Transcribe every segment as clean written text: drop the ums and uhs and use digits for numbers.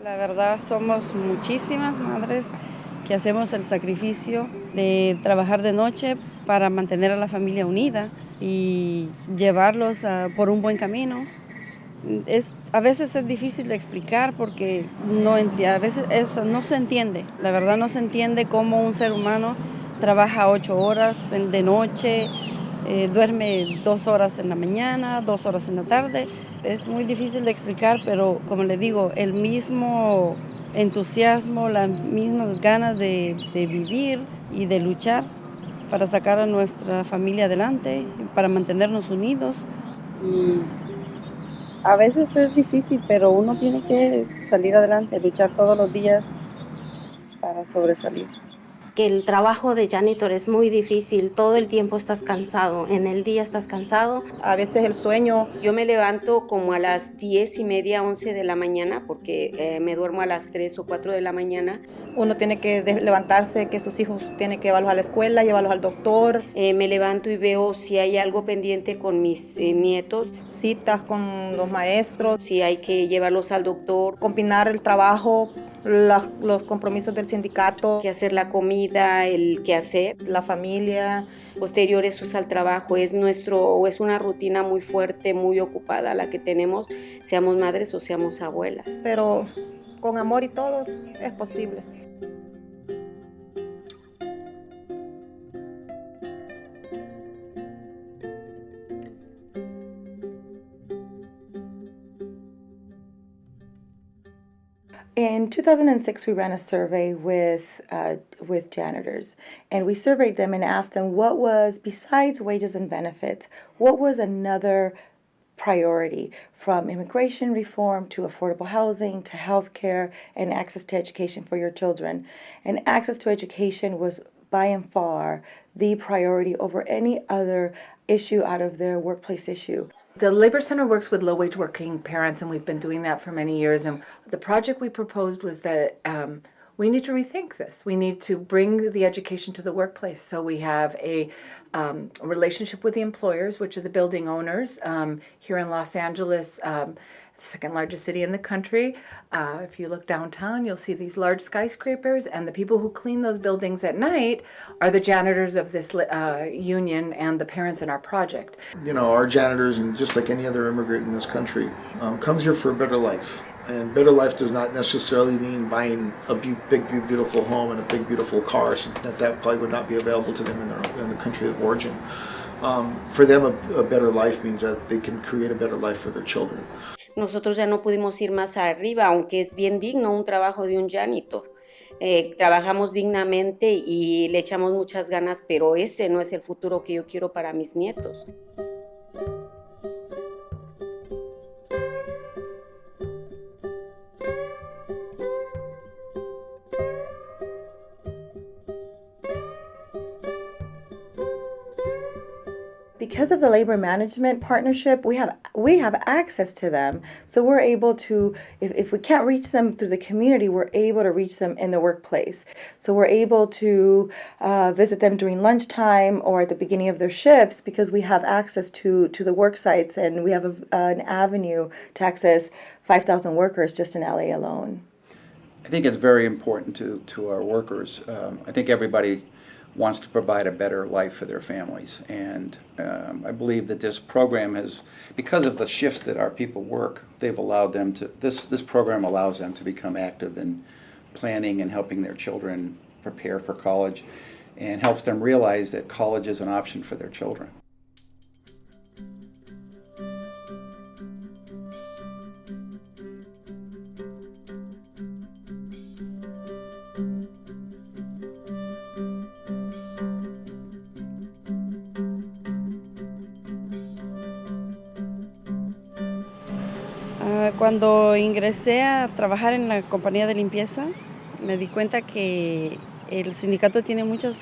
La verdad, somos muchísimas madres que hacemos el sacrificio de trabajar de noche para mantener a la familia unida y llevarlos por un buen camino. A veces es difícil de explicar porque a veces eso no se entiende. La verdad no se entiende cómo un ser humano trabaja 8 horas de noche, duerme 2 horas en la mañana, 2 horas en la tarde. Es muy difícil de explicar, pero como le digo, el mismo entusiasmo, las mismas ganas de vivir y de luchar para sacar a nuestra familia adelante, para mantenernos unidos. Y a veces es difícil, pero uno tiene que salir adelante, luchar todos los días para sobresalir. Que el trabajo de janitor es muy difícil, todo el tiempo estás cansado, en el día estás cansado. A veces el sueño. Yo me levanto como a las 10:30, 11 de la mañana, porque me duermo a las 3 o 4 de la mañana. Uno tiene que levantarse, que sus hijos tienen que llevarlos a la escuela, llevarlos al doctor. Me levanto y veo si hay algo pendiente con mis nietos. Citas con los maestros. Si hay que llevarlos al doctor. Combinar el trabajo, los compromisos del sindicato. Que hacer la comida, el quehacer. La familia. Posterior eso es al trabajo. Es una rutina muy fuerte, muy ocupada la que tenemos, seamos madres o seamos abuelas. Pero con amor y todo es posible. In 2006, we ran a survey with janitors, and we surveyed them and asked them what was, besides wages and benefits, what was another priority, from immigration reform to affordable housing to healthcare and access to education for your children. And access to education was by and far the priority over any other issue out of their workplace issue. The Labor Center works with low-wage working parents, and we've been doing that for many years. And the project we proposed was that we need to rethink this. We need to bring the education to the workplace. So we have a relationship with the employers, which are the building owners. Here in Los Angeles, the second largest city in the country. If you look downtown, you'll see these large skyscrapers, and the people who clean those buildings at night are the janitors of this union and the parents in our project. You know, our janitors, and just like any other immigrant in this country, comes here for a better life. And better life does not necessarily mean buying a big, beautiful home and a big, beautiful car. So that probably would not be available to them in the country of origin. For them, a better life means that they can create a better life for their children. Nosotros ya no pudimos ir más arriba, aunque es bien digno un trabajo de un janitor. Trabajamos dignamente y le echamos muchas ganas, pero ese no es el futuro que yo quiero para mis nietos. Because of the labor management partnership, we have access to them. So we're able to, if we can't reach them through the community, we're able to reach them in the workplace. So we're able to visit them during lunchtime or at the beginning of their shifts because we have access to the work sites, and we have an avenue to access 5,000 workers just in LA alone. I think it's very important to our workers. I think everybody wants to provide a better life for their families, and I believe that this program has, because of the shifts that our people work, they've allowed them to, this program allows them to become active in planning and helping their children prepare for college, and helps them realize that college is an option for their children. Cuando ingresé a trabajar en la compañía de limpieza, me di cuenta que el sindicato tiene muchos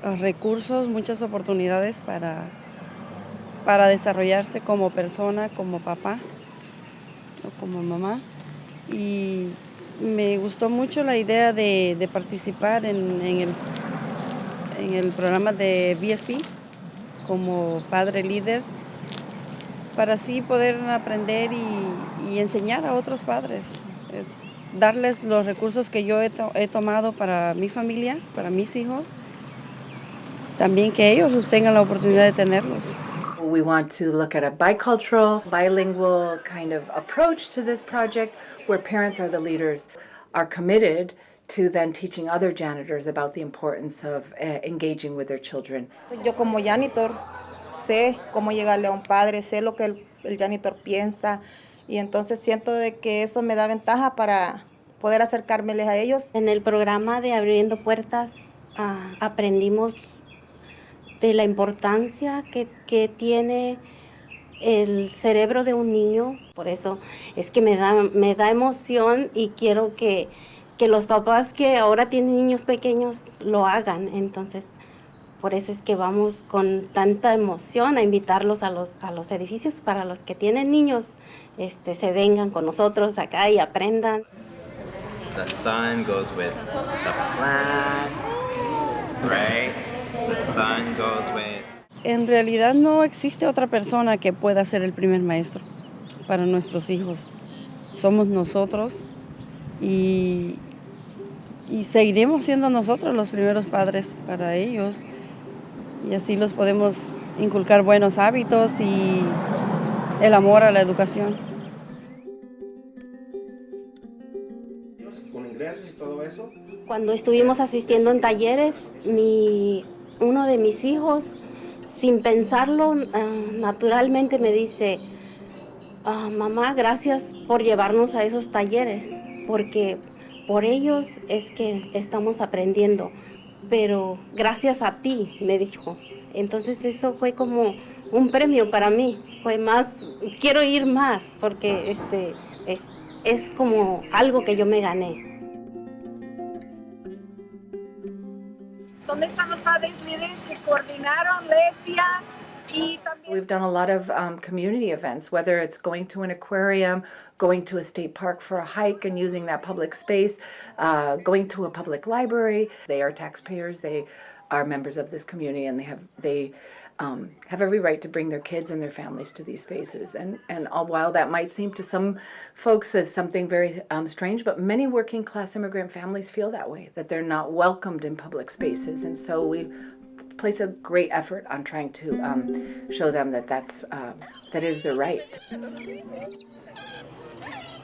recursos, muchas oportunidades para desarrollarse como persona, como papá o como mamá. Y me gustó mucho la idea de participar en el programa de VSP como padre líder, para así poder aprender y enseñar a otros padres, darles los recursos que yo he tomado para mi familia, para mis hijos, también que ellos tengan la oportunidad de tenerlos. We want to look at a bicultural, bilingual kind of approach to this project where parents are the leaders, are committed to then teaching other janitors about the importance of engaging with their children. Yo como janitor sé cómo llegarle a un padre, sé lo que el janitor piensa y entonces siento de que eso me da ventaja para poder acercármeles a ellos. En el programa de Abriendo Puertas aprendimos de la importancia que tiene el cerebro de un niño. Por eso es que me da emoción y quiero que los papás que ahora tienen niños pequeños lo hagan. Entonces, por eso es que vamos con tanta emoción a invitarlos a los edificios para los que tienen niños, se vengan con nosotros acá y aprendan. The sun goes with the flag, right? The sun goes with... En realidad no existe otra persona que pueda ser el primer maestro para nuestros hijos. Somos nosotros y seguiremos siendo nosotros los primeros padres para ellos. Y así los podemos inculcar buenos hábitos y el amor a la educación. ¿Con ingresos y todo eso? Cuando estuvimos asistiendo en talleres, uno de mis hijos, sin pensarlo, naturalmente me dice, mamá, gracias por llevarnos a esos talleres, porque por ellos es que estamos aprendiendo, pero gracias a ti, me dijo. Entonces eso fue como un premio para mí, fue más, quiero ir más, porque es como algo que yo me gané. ¿Dónde están los padres líderes que coordinaron Lesbia? We've done a lot of community events, whether it's going to an aquarium, going to a state park for a hike and using that public space, going to a public library. They are taxpayers, they are members of this community, and they have every right to bring their kids and their families to these spaces. And while that might seem to some folks as something very strange, but many working class immigrant families feel that way, that they're not welcomed in public spaces. And so we place a great effort on trying to show them that that is their right.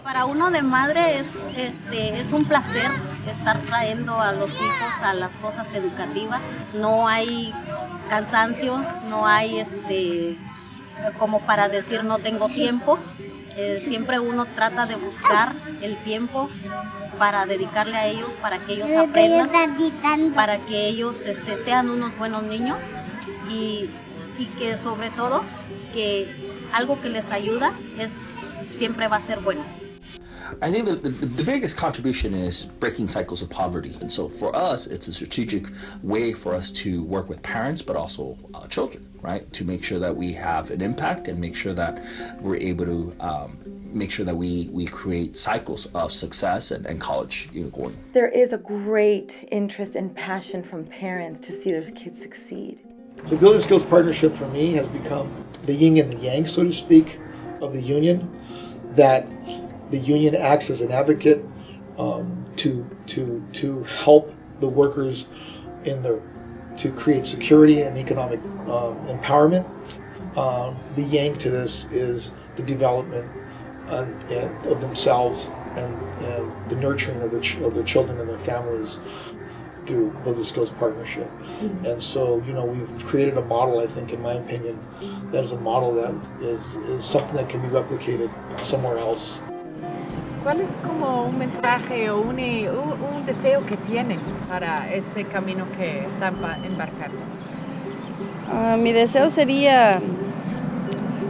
Para uno de madre es un placer estar trayendo a los hijos a las cosas educativas. No hay cansancio, no hay como para decir no tengo tiempo. Siempre uno trata de buscar el tiempo para dedicarle a ellos, para que ellos aprendan, para que ellos sean unos buenos niños y que sobre todo que algo que les ayuda siempre va a ser bueno. I think the biggest contribution is breaking cycles of poverty. And so for us, it's a strategic way for us to work with parents, but also children, right? To make sure that we have an impact and make sure that we're able to make sure that we create cycles of success and college going. There is a great interest and passion from parents to see their kids succeed. So Building Skills Partnership for me has become the yin and the yang, so to speak, of the union, that the union acts as an advocate to help the workers to create security and economic empowerment. The yang to this is the development of themselves and the nurturing of their children and their families through Building Skills Partnership. Mm-hmm. And so, we've created a model, I think, in my opinion, that is a model that is something that can be replicated somewhere else. ¿Cuál es como un mensaje o un deseo que tienen para ese camino que están embarcando? Mi deseo sería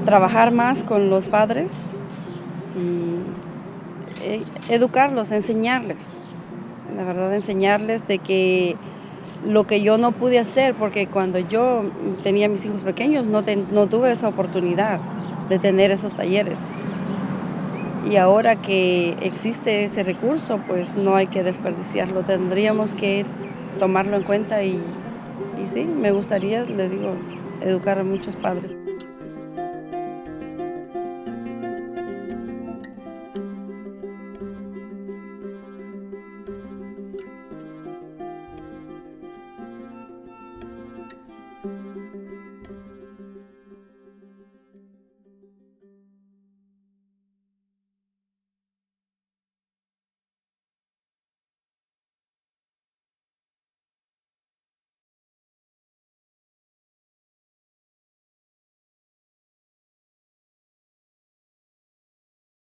trabajar más con los padres y educarlos, enseñarles, la verdad, enseñarles de que lo que yo no pude hacer, porque cuando yo tenía mis hijos pequeños no tuve esa oportunidad de tener esos talleres. Y ahora que existe ese recurso, pues no hay que desperdiciarlo, tendríamos que tomarlo en cuenta y sí, me gustaría, le digo, educar a muchos padres.